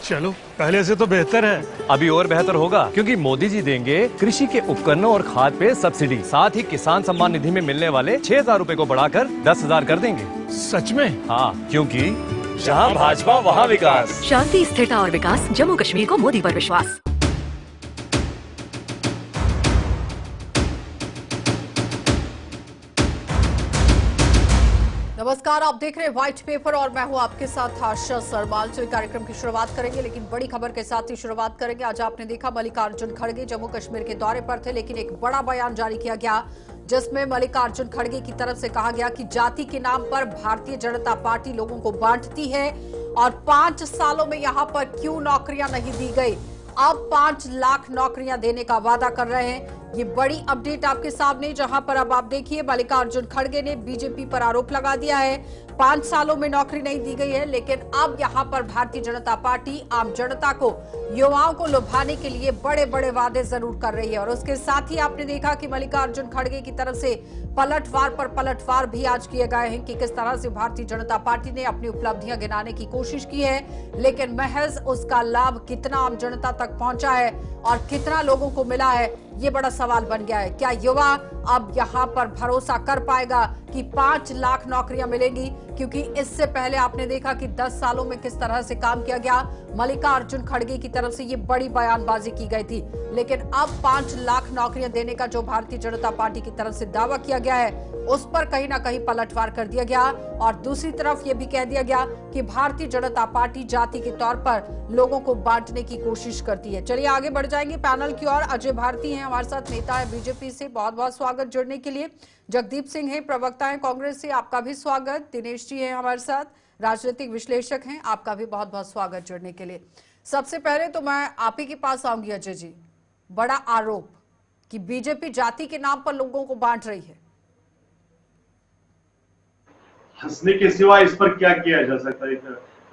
चलो पहले से तो बेहतर है। अभी और बेहतर होगा क्योंकि मोदी जी देंगे कृषि के उपकरणों और खाद पे सब्सिडी, साथ ही किसान सम्मान निधि में मिलने वाले 6,000 रूपए को बढ़ाकर 10,000 कर देंगे। सच में? हाँ, क्योंकि जहाँ भाजपा वहाँ विकास। शांति, स्थिरता और विकास, जम्मू कश्मीर को मोदी पर विश्वास। नमस्कार, आप देख रहे हैं व्हाइट पेपर और मैं हूं आपके साथ आशा सरमाल। तो कार्यक्रम की शुरुआत करेंगे, लेकिन बड़ी खबर के साथ ही शुरुआत करेंगे। आज आपने देखा मल्लिकार्जुन खड़गे जम्मू कश्मीर के दौरे पर थे, लेकिन एक बड़ा बयान जारी किया गया जिसमें मल्लिकार्जुन खड़गे की तरफ से कहा गया कि जाति के नाम पर भारतीय जनता पार्टी लोगों को बांटती है और 5 सालों में यहां पर क्यों नौकरियां नहीं दी गई, अब 5 लाख नौकरियां देने का वादा कर रहे हैं। ये बड़ी अपडेट आपके सामने, जहां पर अब आप देखिए मल्लिकार्जुन खड़गे ने बीजेपी पर आरोप लगा दिया है 5 सालों में नौकरी नहीं दी गई है, लेकिन अब यहां पर भारतीय जनता पार्टी आम जनता को, युवाओं को लुभाने के लिए बड़े बड़े वादे जरूर कर रही है। और उसके साथ ही आपने देखा कि मल्लिकार्जुन खड़गे की तरफ से पलटवार पर पलटवार भी आज किए गए हैं कि किस तरह से भारतीय जनता पार्टी ने अपनी उपलब्धियां गिनाने की कोशिश की है, लेकिन महज उसका लाभ कितना आम जनता तक पहुंचा है और कितना लोगों को मिला है, ये बड़ा सवाल बन गया है। क्या युवा अब यहां पर भरोसा कर पाएगा कि 5 लाख नौकरियां मिलेंगी? क्योंकि इससे पहले आपने देखा कि 10 सालों में किस तरह से काम किया गया, मल्लिकार्जुन खड़गे की तरफ से ये बड़ी बयानबाजी की गई थी, लेकिन अब 5 लाख नौकरियां देने का जो भारतीय जनता पार्टी की तरफ से दावा किया गया है, उस पर कहीं ना कहीं पलटवार कर दिया गया। और दूसरी तरफ ये भी कह दिया गया कि भारतीय जनता पार्टी जाति के तौर पर लोगों को बांटने की कोशिश करती है। चलिए आगे बढ़ जाएंगे पैनल की ओर। अजय भारती हैं हमारे साथ, नेता है बीजेपी से, बहुत बहुत स्वागत जुड़ने के लिए। जगदीप सिंह हैं, प्रवक्ता हैं कांग्रेस से, आपका भी स्वागत। दिनेश जी हैं हमारे साथ, राजनीतिक विश्लेषक हैं, आपका भी बहुत बहुत स्वागत जुड़ने के लिए। सबसे पहले तो मैं आप ही के पास आऊंगी अजय जी। बड़ा आरोप कि बीजेपी जाति के नाम पर लोगों को बांट रही है। हंसने के सिवा इस पर क्या किया जा सकता है?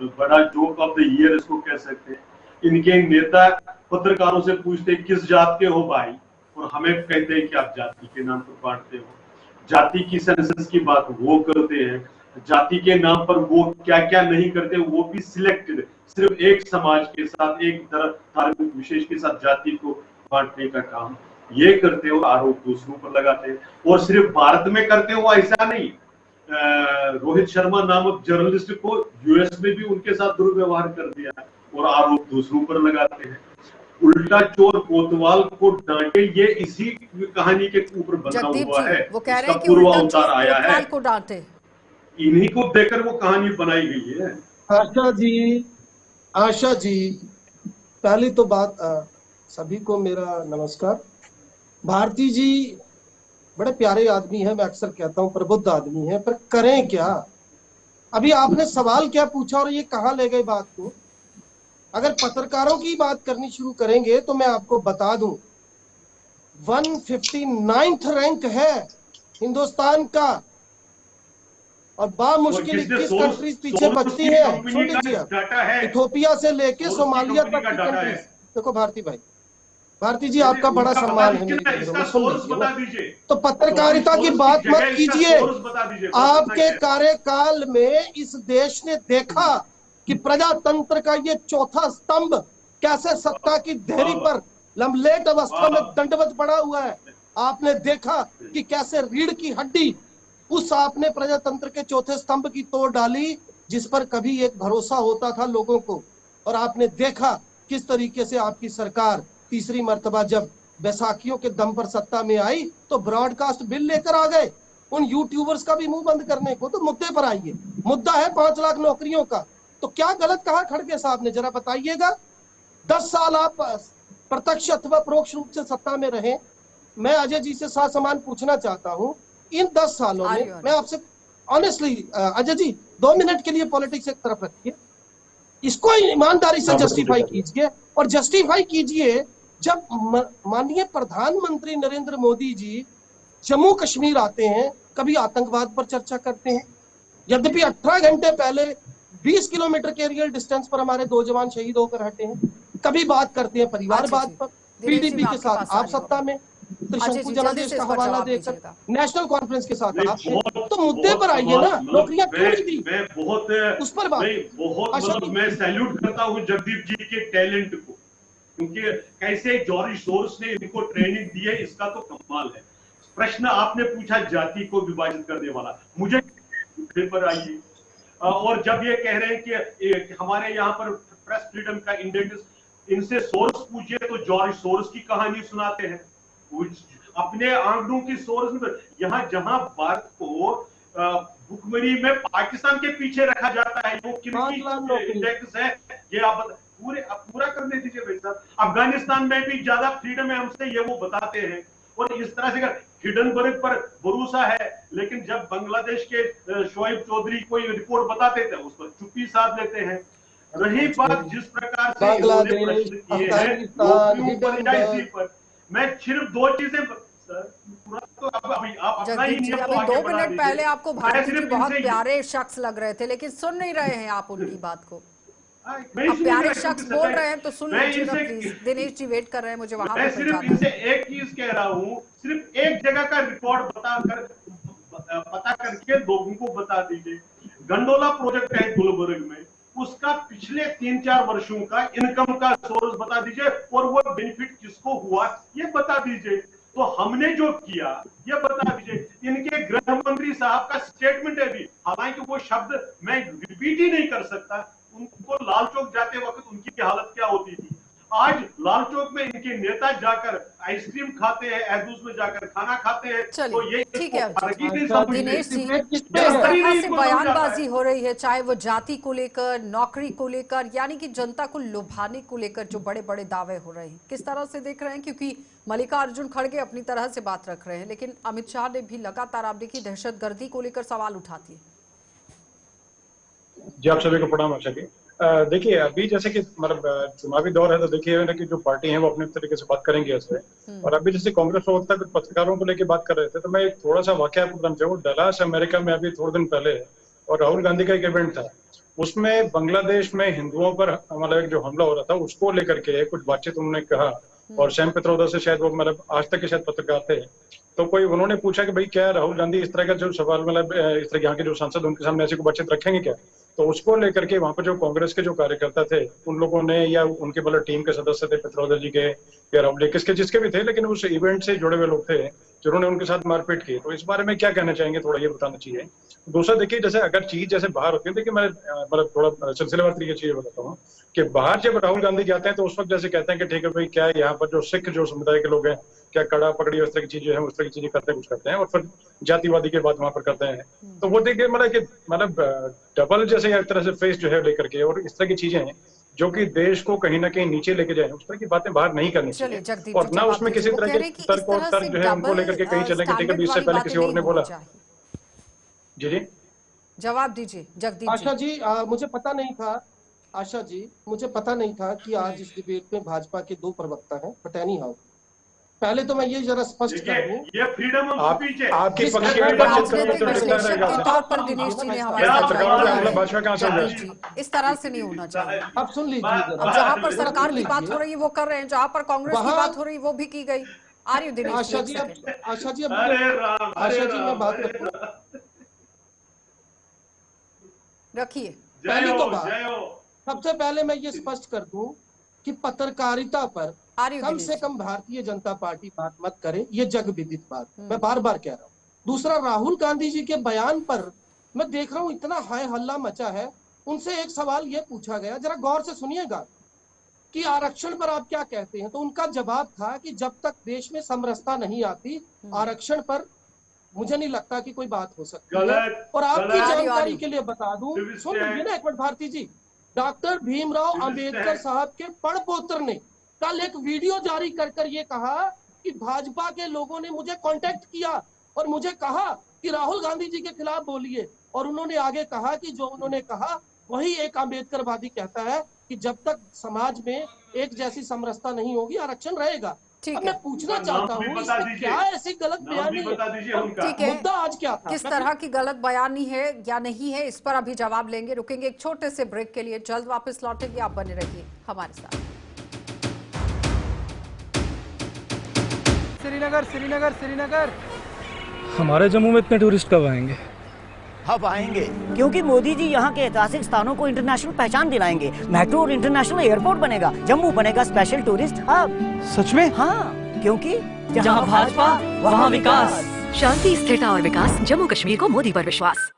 तो बड़ा जोक ऑफ द ईयर इसको कह सकते हैं। इनके नेता पत्रकारों से पूछते किस जात के हो भाई, और हमें कहते हैं कि आप जाति के नाम पर बांटते हो। जाति की सेंसस की बात वो करते हैं, जाति के नाम पर वो क्या क्या नहीं करते, वो भी सिलेक्टेड, सिर्फ एक समाज के साथ, एक धार्मिक विशेष के साथ जाति को बांटने का काम ये करते हो, आरोप दूसरों पर लगाते हैं। और सिर्फ भारत में करते हो ऐसा नहीं, रोहित शर्मा नामक जर्नलिस्ट को यूएस में भी उनके साथ दुर्व्यवहार कर दिया और आरोप दूसरों पर लगाते हैं। उल्टा चोर कोतवाल को डांटे, ये इसी कहानी के ऊपर बना हुआ है। वो कह रहे हैं कि पूर्वा अवतार आया है, को डांटे, इन्हीं को देकर वो कहानी बनाई गई है। आशा जी पहली तो बात, सभी को मेरा नमस्कार। भारती जी बड़े प्यारे आदमी हैं, मैं अक्सर कहता हूं प्रबुद्ध आदमी हैं, पर करें क्या? अभी आपने सवाल क्या पूछा और ये कहां ले गए बात को? अगर पत्रकारों की बात करनी शुरू करेंगे तो मैं आपको बता दूं 159th रैंक है हिंदुस्तान का, और बामुश्किल 21 कंट्रीज पीछे बचती है। सुन लीजिए, इथोपिया से लेके सोमालिया तक की कंट्रीज। देखो भारती जी आपका बड़ा सम्मान है मेरी, सुन लीजिए। तो पत्रकारिता की बात मत कीजिए। आपके कार्यकाल में इस देश ने देखा कि प्रजातंत्र का ये चौथा स्तंभ कैसे सत्ता की देहरी पर लंबलेट अवस्था में दंडवत पड़ा हुआ है। आपने देखा कि कैसे रीढ़ की हड्डी उस आपने प्रजातंत्र के चौथे स्तंभ की तोड़ डाली, जिस पर कभी एक भरोसा होता था लोगों को। और आपने देखा किस तरीके से आपकी सरकार तीसरी मर्तबा जब बैसाखियों के दम पर सत्ता में आई तो ब्रॉडकास्ट बिल लेकर आ गए, उन यूट्यूबर्स का भी मुंह बंद करने को। तो मुद्दे पर आइए, मुद्दा है 5 लाख नौकरियों का। तो क्या गलत कहा खड़गे साहब ने, जरा बताइएगा। 10 साल आप प्रत्यक्ष अथवा परोक्ष रूप से सत्ता में रहे। मैं अजय जी से साथ समान पूछना चाहता हूँ, इन 10 सालों में मैं आपसे ऑनेस्टली, अजय जी 2 मिनट के लिए पॉलिटिक्स एक तरफ रखिए, इसको ईमानदारी से जस्टिफाई कीजिए। और जस्टिफाई कीजिए जब माननीय प्रधानमंत्री नरेंद्र मोदी जी जम्मू कश्मीर आते हैं, कभी आतंकवाद पर चर्चा करते हैं, यद्यपि 18 घंटे पहले 20 किलोमीटर के एरियल डिस्टेंस पर हमारे 2 जवान शहीद होकर हटे हैं, कभी बात करते हैं परिवारवाद पर, पीडीपी के साथ आप सत्ता में, त्रिशंकु जी, जनादेश जल्दी का से इस पर हवाला जवाब देकर दीजिएगा। नेशनल कॉन्फ्रेंस के साथ नहीं, आपने, तो मुद्दे पर आइए ना, नौकरियां क्यों नहीं दी मैं बहुत उस पर बात। आशा जी, मैं सैल्यूट करता हूँ जगदीप जी के टैलेंट को, क्योंकि कैसे जॉर्ज सोरोस ने इनको ट्रेनिंग दी है, इसका तो कमाल है। प्रश्न आपने पूछा जाति को विभाजित करने वाला, मुझे पर आइए, और जब ये कह रहे हैं कि हमारे यहाँ पर प्रेस फ्रीडम का इंडेक्स, इनसे सोर्स पूछिए तो जॉर्ज सोरोस की कहानी सुनाते हैं, अपने आंकड़ों की सोर्स में। यहाँ जहां भारत को भुखमरी में पाकिस्तान के पीछे रखा जाता है, वो किनकी इंडेक्स है ये आप पूरा करने दीजिए भाई साहब। अफगानिस्तान में भी ज्यादा फ्रीडम है हमसे, ये वो बताते हैं। और इस तरह से अगर हिडनबर्ग पर भरोसा है, लेकिन जब बांग्लादेश के शोएब चौधरी कोई रिपोर्ट बताते थे उस पर चुप्पी साध लेते हैं। रही बात जिस प्रकार से इन्होंने प्रश्न किए हैं नौकरियों पर या इसी पर, मैं सिर्फ दो चीजें पूरा तो अभी आप अपना ही नियम अभी 2 मिनट पहले आपको भारती जी बहुत प्यारे शख्स लग रहे थे, लेकिन सुन नहीं रहे हैं आप उनकी बात को। आप प्यारे शख्स बोल रहे हैं तो सुन लीजिएगा प्लीज। दिनेश जी वेट कर रहे हैं, मुझे वहां मैं सिर्फ इनसे एक चीज कह रहा हूँ, सिर्फ एक जगह का रिकॉर्ड पता करके लोगों को बता दीजिए। गंडोला प्रोजेक्ट है गुलबर्ग में, उसका पिछले 3-4 वर्षों का इनकम का सोर्स बता दीजिए, और वो बेनिफिट किसको हुआ ये बता दीजिए। तो हमने जो किया ये बता दीजिए। इनके गृह मंत्री साहब का स्टेटमेंट है भी, हालांकि वो शब्द मैं रिपीट ही नहीं कर सकता, उनको लाल चौक जाते वक्त उनकी हालत क्या होती थी। आज लाल चौक में इनके नेता जाकर आइसक्रीम खाते हैं, एहदूस में जाकर खाना खाते हैं, तो ये ठीक है दिनेश जी, जिस तरह से बयानबाजी हो रही है, चाहे वो जाति को लेकर, नौकरी को लेकर, यानी कि जनता को लुभाने को लेकर जो बड़े बड़े दावे हो रहे हैं, किस तरह से देख रहे हैं? क्योंकि मल्लिकार्जुन खड़गे अपनी तरह से बात रख रहे हैं, लेकिन अमित शाह ने भी लगातार आप देखिए दहशतगर्दी को लेकर सवाल उठाती है। जी आप सभी को प्रणाम। अच्छा जी, देखिए अभी जैसे कि मतलब चुनावी दौर है, तो देखिए ना कि जो पार्टी है वो अपने तरीके से बात करेंगे ऐसे। और अभी जैसे कांग्रेस प्रवक्ता कुछ पत्रकारों को लेकर बात कर रहे थे, तो मैं थोड़ा सा वाकया आपको बताना चाहूँगा। डलास अमेरिका में अभी थोड़े दिन पहले और राहुल गांधी का एक इवेंट था, उसमें बांग्लादेश में हिंदुओं पर मतलब एक जो हमला हो रहा था उसको लेकर के कुछ बातचीत उन्होंने कहा। और सैम पित्रोदा से शायद वो मतलब आज तक के शायद पत्रकार थे, तो कोई उन्होंने पूछा कि भाई क्या राहुल गांधी इस तरह का जो सवाल मतलब इस तरह यहाँ के जो सांसद उनके सामने ऐसी कोई बातचीत रखेंगे क्या? तो उसको लेकर के वहां पर जो कांग्रेस के जो कार्यकर्ता थे उन लोगों ने, या उनके मतलब टीम के सदस्य थे पित्रोदा जी के या राहुल जी किसके जिसके भी थे, लेकिन उस इवेंट से जुड़े हुए लोग थे जिन्होंने उनके साथ मारपीट की। तो इस बारे में क्या कहना चाहेंगे, थोड़ा ये बताना चाहिए। दूसरा देखिए, जैसे अगर चीज जैसे बाहर होती है, देखिए मैं मतलब थोड़ा सिलसिलेवार तरीके से ये बताता हूँ कि बाहर जब राहुल गांधी जाते हैं तो उस वक्त जैसे कहते हैं कि ठीक है भाई क्या यहाँ पर जो सिख जो समुदाय के लोग हैं क्या कड़ा पकड़ी उस तरह की चीजें हैं, उस तरह की चीजें करते हैं, कुछ करते हैं, और फिर जातिवादी की बात वहां पर करते हैं। तो वो देखिए मतलब डबल जैसे एक तरह से फेस जो है लेकर के, और इस तरह की चीजें हैं जो कि देश को कहीं ना कहीं नीचे लेके जाए, उस तरह की बातें बाहर नहीं करनी चाहिए। और ना उसमें किसी तरह के तर्क और तर्क जो है उनको लेकर के कहीं चले कि ठीक है इससे पहले किसी और ने बोला। जी जी जवाब दीजिए जगदीप आशा जी। मुझे पता नहीं था, आशा जी मुझे पता नहीं था कि आज इस डिबेट में भाजपा के 2 प्रवक्ता हैं। बट एनी हाउ, पहले तो मैं ये जरा स्पष्ट कर दूं, ये फ्रीडम ऑफ स्पीच है। आपके पक्ष की भी बातचीत करें तो विश्लेषक के तौर पर दिनेश जी ने हमारे साथ भाजपा कहां से होगा? इस तरह से नहीं होना चाहिए। अब सुन लीजिए, अब जहां पर सरकार की बात हो रही है वो कर रहे हैं, जहां पर कांग्रेस की बात हो रही है वो भी की गई। आर्य दिनेश आशा जी मैं बात रखिए। पहली तो बात, सबसे पहले मैं ये स्पष्ट कर दूं कि पत्रकारिता पर कम से कम भारतीय जनता पार्टी बात मत करे, ये जग विदित बात मैं बार बार कह रहा हूँ। दूसरा, राहुल गांधी जी के बयान पर मैं देख रहा हूँ इतना हाय हल्ला मचा है। उनसे एक सवाल ये पूछा गया, जरा गौर से सुनिएगा, कि आरक्षण पर आप क्या कहते हैं? तो उनका जवाब था कि जब तक देश में समरसता नहीं आती आरक्षण पर मुझे नहीं लगता कि कोई बात हो सकती है। और आपकी जानकारी के लिए बता दूं, सुन लीजिए ना एक मिनट भारती जी, डॉक्टर भीमराव अंबेडकर साहब के पड़पोत्र ने कल एक वीडियो जारी कर ये कहा कि भाजपा के लोगों ने मुझे कांटेक्ट किया और मुझे कहा कि राहुल गांधी जी के खिलाफ बोलिए। और उन्होंने आगे कहा कि जो उन्होंने कहा वही एक अम्बेडकरवादी कहता है कि जब तक समाज में एक जैसी समरसता नहीं होगी आरक्षण रहेगा। मैं पूछना चाहता हूँ इसमें क्या ऐसी गलत बयानी है? ठीक है, मुद्दा आज क्या था? किस तरह की गलत बयानी है या नहीं है, इस पर अभी जवाब लेंगे। रुकेंगे एक छोटे से ब्रेक के लिए, जल्द वापस लौटेंगे, आप बने रहिए हमारे साथ। श्रीनगर श्रीनगर श्रीनगर। हमारे जम्मू में इतने टूरिस्ट कब आएंगे? अब आएंगे, क्योंकि मोदी जी यहाँ के ऐतिहासिक स्थानों को इंटरनेशनल पहचान दिलाएंगे। मेट्रो और इंटरनेशनल एयरपोर्ट बनेगा, जम्मू बनेगा स्पेशल टूरिस्ट हब। सच में? हाँ, क्योंकि जहाँ भाजपा वहाँ विकास। शांति, स्थिरता और विकास, जम्मू कश्मीर को मोदी पर विश्वास।